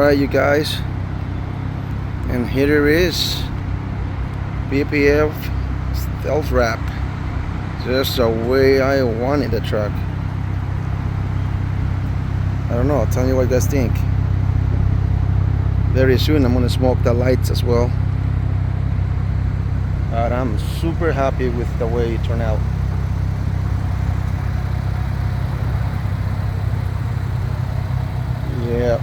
Alright, you guys, and here it is, Ppf Stealth Wrap, just the way I wanted the truck. I don't know, tell me what you guys think. Very soon I'm gonna smoke the lights as well, but I'm super happy with the way it turned out. Yeah.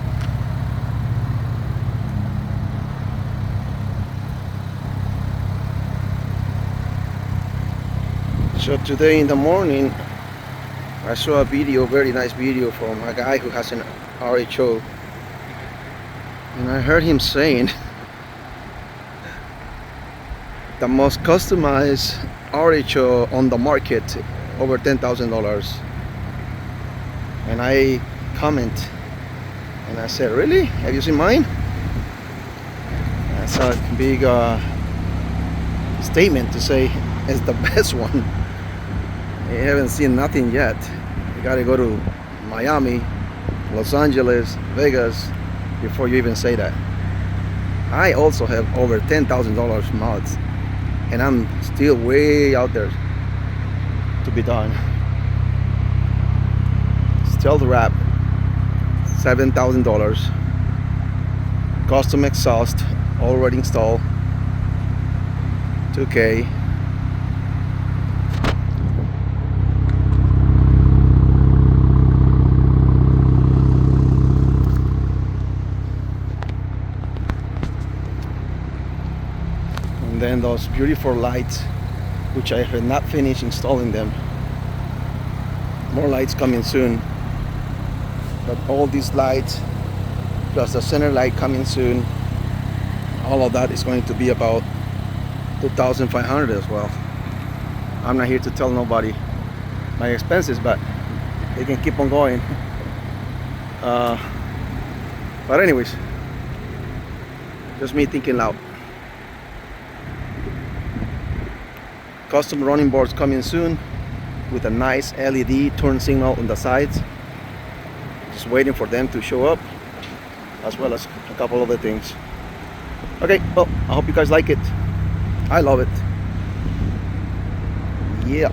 So today in the morning I saw a video, very nice video from a guy who has an RHO, and I heard him saying the most customized RHO on the market, over $10,000. And I comment and I said, really? Have you seen mine? That's a big statement to say it's the best one. You haven't seen nothing yet. You gotta go to Miami, Los Angeles, Vegas before you even say that. I also have over $10,000 mods, and I'm still way out there to be done. Stealth Wrap, $7,000. Custom exhaust already installed, $2K. And then those beautiful lights, which I have not finished installing them. More lights coming soon, but all these lights plus the center light coming soon, all of that is going to be about $2,500 as well. I'm not here to tell nobody my expenses, but they can keep on going. But anyways, just me thinking loud. Custom running boards coming soon with a nice LED turn signal on the sides. Just waiting for them to show up, as well as a couple other things. Okay, well, I hope you guys like it. I love it. Yeah.